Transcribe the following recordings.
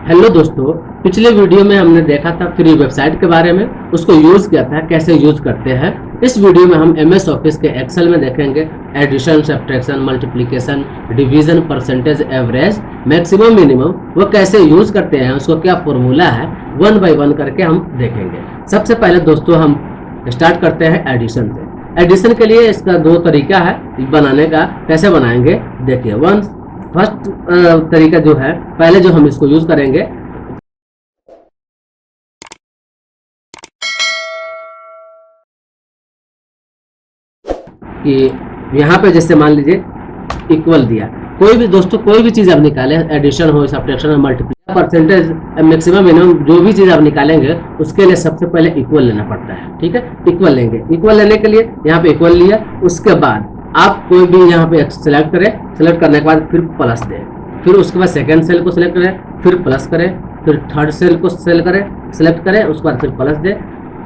Hello दोस्तों, पिछले video में हमने देखा था फ्री वेबसाइट के बारे में, उसको यूज़ किया था, कैसे यूज़ करते हैं। इस वीडियो में हम एमएस ऑफिस के एक्सेल में देखेंगे addition, subtraction, multiplication, division, percentage, average, maximum, minimum, वो कैसे यूज़ करते हैं, उसको क्या फॉर्मूला है, वन बाय वन करके हम देखेंगे। सबसे पहले दोस्तों हम स्टार्ट करते हैं एडिशन से। एडिशन के लिए इसका दो तरीका है बनाने का, कैसे बनाएंगे देखिए। फर्स्ट तरीका जो है, पहले जो हम इसको यूज करेंगे कि यहाँ पे जैसे मान लीजिए इक्वल दिया, कोई भी दोस्तों कोई भी चीज़ आप निकालें, एडिशन हो, सब्ट्रैक्शन हो, मल्टीप्लिकेशन, परसेंटेज, मैक्सिमम, मिनिमम, जो भी चीज़ आप निकालेंगे उसके लिए सबसे पहले इक्वल लेना पड़ता है। ठीक है, इक्वल लेंगे। इक्वल लेने के लिए यहाँ पे इक्वल लिया, उसके बाद आप कोई भी यहाँ पे सिलेक्ट करें, सिलेक्ट करने के बाद फिर प्लस दें, फिर उसके बाद सेकंड सेल को सिलेक्ट करें, फिर प्लस करें, फिर थर्ड सेल को सिलेक्ट करें, उसके बाद फिर प्लस दें,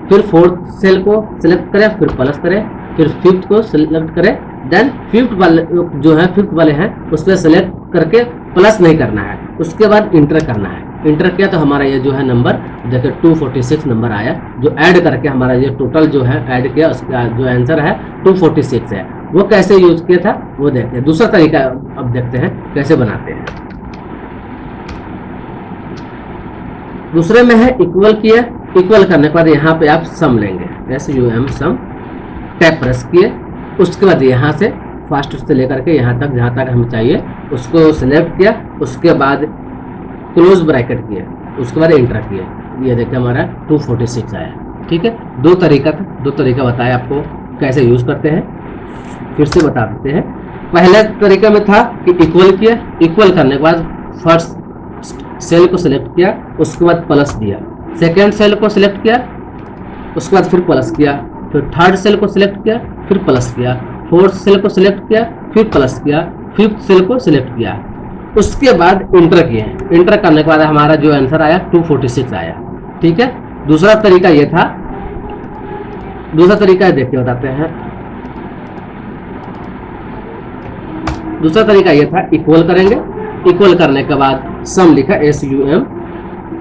फिर फोर्थ सेल को सिलेक्ट करें, फिर प्लस करें, फिर फिफ्थ को सिलेक्ट करें, देन फिफ्थ वाले जो है फिफ्थ वाले हैं उस पर सिलेक्ट करके प्लस नहीं करना है, उसके बाद इंटर करना है। इंटर किया तो हमारा ये जो है नंबर देखिए 246 नंबर आया, जो ऐड करके हमारा ये टोटल जो है ऐड किया, उसका जो आंसर है 246 है। वो कैसे यूज किया था वो देखते हैं। दूसरा तरीका अब देखते हैं कैसे बनाते हैं। दूसरे में है इक्वल किया, इक्वल करने के बाद यहाँ पे आप सम लेंगे, SUM सम, टैब प्रेस किए, उसके बाद यहाँ से फर्स्ट से लेकर के यहाँ तक जहाँ तक हमें चाहिए उसको सिलेक्ट किया, उसके बाद क्लोज ब्रैकेट किया, उसके बाद इंटर किया। ये देखिए हमारा 246 आया। ठीक है, दो तरीका था, दो तरीका बताया आपको कैसे यूज करते हैं, फिर से बता देते हैं। पहले तरीका में था कि इक्वल किया, इक्वल करने के बाद फर्स्ट सेल को सिलेक्ट किया, उसके बाद प्लस दिया, सेकेंड सेल को सिलेक्ट किया, उसके बाद फिर प्लस किया, फिर थर्ड सेल को सिलेक्ट किया, फिर प्लस किया, फोर्थ सेल को सिलेक्ट किया, फिर प्लस किया, फिफ्थ सेल को सिलेक्ट किया, उसके बाद इंटर किए। इंटर करने के बाद हमारा जो आंसर आया 246 आया। ठीक है, दूसरा तरीका ये था। दूसरा तरीका देखते बताते हैं। दूसरा तरीका ये था, इक्वल करेंगे, इक्वल करने के बाद सम लिखा, SUM,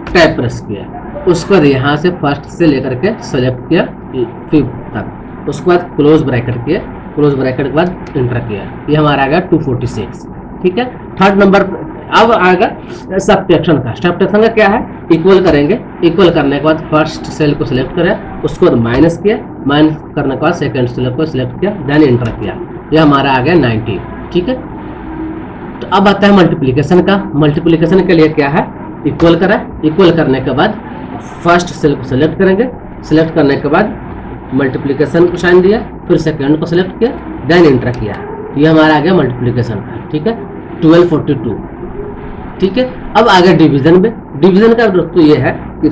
टैब प्रेस किया, उसके बाद यहाँ से फर्स्ट से लेकर के सेलेक्ट किया फिफ्थ तक, उसके बाद क्लोज ब्रैकेट किया, क्लोज ब्रैकेट के बाद इंटर किया, ये हमारा आ गया 246। ठीक है, थर्ड नंबर अब आएगा सब्ट्रैक्शन का। सब्ट्रैक्शन का क्या है, इक्वल करेंगे, इक्वल करने के बाद फर्स्ट सेल को सिलेक्ट करें, उसके बाद माइनस किया, माइनस करने के बाद सेकंड सेल को सिलेक्ट किया, देन इंटर किया, ये हमारा आ गया 90। ठीक है, तो अब आता है मल्टीप्लिकेशन का। मल्टीप्लिकेशन के लिए क्या है, इक्वल करा, इक्वल करने के बाद फर्स्ट सेल को सिलेक्ट करेंगे, सिलेक्ट करने के बाद मल्टीप्लिकेशन को साइन दिया, फिर सेकंड को सिलेक्ट किया, देन इंटर किया, ये हमारा आ गया मल्टीप्लिकेशन का। ठीक है, 1242। ठीक है, अब आ गया डिवीजन में। डिवीजन का दोस्तों ये है कि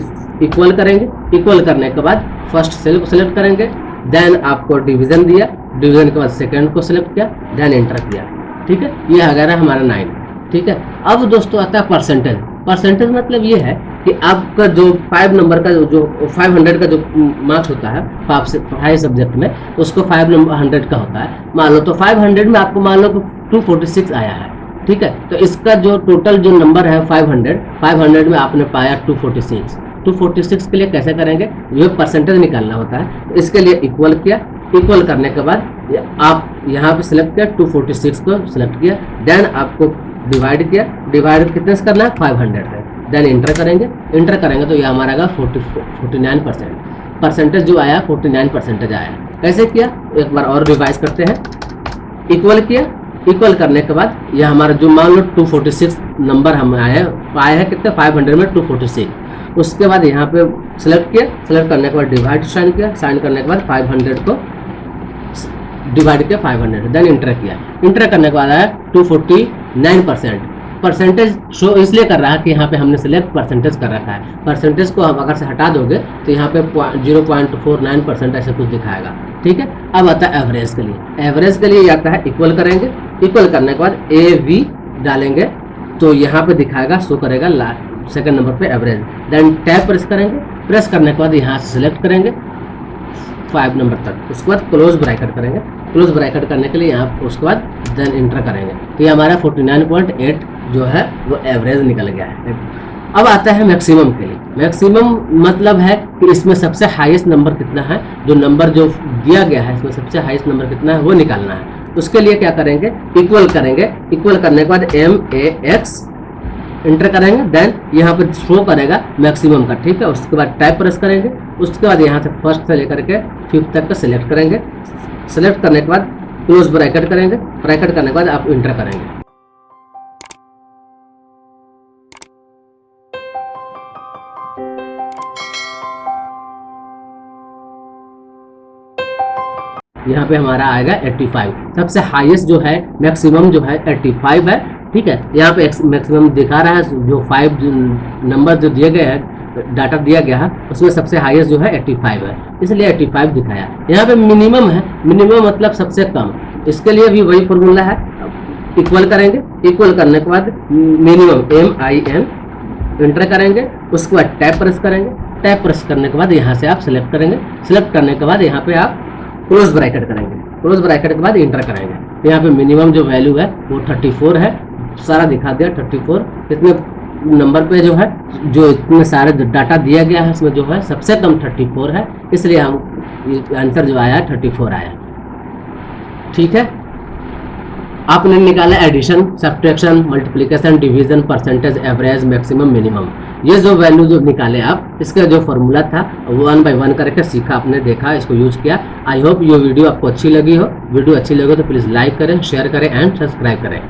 इक्वल करेंगे, इक्वल करने के बाद फर्स्ट सेल को सिलेक्ट करेंगे, देन आपको डिवीजन दिया, डिवीजन के बाद सेकंड को सिलेक्ट किया, देन इंटर किया। ठीक है, ये आ गया हमारा 9। ठीक है, अब दोस्तों आता है परसेंटेज। परसेंटेज मतलब ये है कि आपका जो 5 नंबर का जो 500 का जो मार्क्स होता है 5 सब्जेक्ट में, उसको 500 का होता है। मान लो तो 500 में आपको मान लो 246 आया है। ठीक है, तो इसका जो टोटल जो नंबर है 500 में आपने पाया 246 के लिए कैसे करेंगे, ये परसेंटेज निकालना होता है। तो इसके लिए इक्वल किया, इक्वल करने के बाद आप यहाँ पे सिलेक्ट किया, 246 को सिलेक्ट किया, देन आपको डिवाइड किया, डिवाइड कितने से करना है 500 है, देन इंटर करेंगे, इंटर करेंगे तो ये हमारा आएगा 49%। परसेंटेज जो आया 49% आया। कैसे किया, एक बार और रिवाइज करते हैं। इक्वल किया, इक्वल करने के बाद ये हमारा जो मान लो 246 नंबर हम आए हैं कितने 500 में 246, उसके बाद यहाँ पे सिलेक्ट किया, सिलेक्ट करने के बाद डिवाइड साइन किया, साइन करने के बाद 500 को डिवाइड किया 500, देन इंटर किया, इंटर करने के बाद आया 249%। परसेंटेज शो इसलिए कर रहा है कि यहाँ पे हमने सिलेक्ट परसेंटेज कर रखा है। परसेंटेज को हम अगर से हटा दोगे तो यहाँ पे 0.49% ऐसे कुछ दिखाएगा। ठीक है, अब आता है एवरेज के लिए। एवरेज के लिए आता है इक्वल करेंगे, इक्वल करने के बाद AV डालेंगे तो यहाँ पे दिखाएगा, शो करेगा सेकंड नंबर पे एवरेज, देन टैब प्रेस करेंगे, प्रेस करने के बाद यहाँ से सिलेक्ट करेंगे 5 नंबर तक, उसके बाद क्लोज ब्रैकेट करेंगे, क्लोज ब्रैकेट करने के लिए यहाँ उसके बाद देन इंटर करेंगे, तो ये हमारा 49.8 जो है वो एवरेज निकल गया है। अब आता है मैक्सिमम के लिए। मैक्सिमम मतलब है कि इसमें सबसे हाईएस्ट नंबर कितना है, जो नंबर जो दिया गया है इसमें सबसे हाईएस्ट नंबर कितना है वो निकालना है। उसके लिए क्या करेंगे, इक्वल करेंगे। इक्वल करने के बाद MAX इंटर करेंगे, देन यहाँ पे शो करेगा मैक्सिमम का, ठीक है। उसके बाद टाइप प्रेस करेंगे, उसके बाद यहाँ से फर्स्ट से लेकर के 5th तक का सिलेक्ट करेंगे। सिलेक्ट करने के बाद क्लोज ब्रैकेट करेंगे, ब्रैकेट करने के बाद आप इंटर करेंगे। यहाँ पे हमारा आएगा 85। सबसे हाईएस्ट जो है मैक्सिमम जो है 85 है, ठीक है। यहाँ पे मैक्सिमम दिखा रहा है, जो 5 नंबर जो दिए गए हैं, डाटा दिया गया है, उसमें सबसे हाईएस्ट जो है 85 है, इसलिए 85 दिखाया। यहाँ पे मिनिमम है, मिनिमम मतलब सबसे कम। इसके लिए भी वही फॉर्मूला है, इक्वल करेंगे। इक्वल करने के बाद मिनिमम MIN इंटर करेंगे, उसके बाद टैब प्रेस करेंगे। टैब प्रेस करने के बाद यहाँ से आप सिलेक्ट करेंगे। सिलेक्ट करने के बाद यहाँ पे आप क्लोज ब्रैकेट करेंगे। क्लोज ब्रैकेट के बाद इंटर करेंगे। यहाँ पे मिनिमम जो वैल्यू है वो 34 है, सारा दिखा दिया 34। इतने नंबर पे जो है, जो इतने सारे डाटा दिया गया है इसमें जो है सबसे कम 34 है, इसलिए हम आंसर जो आया 34 आया, ठीक है। आपने निकाला addition, subtraction, multiplication, division, percentage, average, maximum, minimum. ये जो वैल्यू जो निकाले आप, इसका जो फॉर्मूला था 1 by 1 करके सीखा, आपने देखा, इसको यूज किया। आई होप ये वीडियो आपको अच्छी लगी हो। वीडियो अच्छी लगे तो प्लीज़ लाइक करें, शेयर करें एंड सब्सक्राइब करें।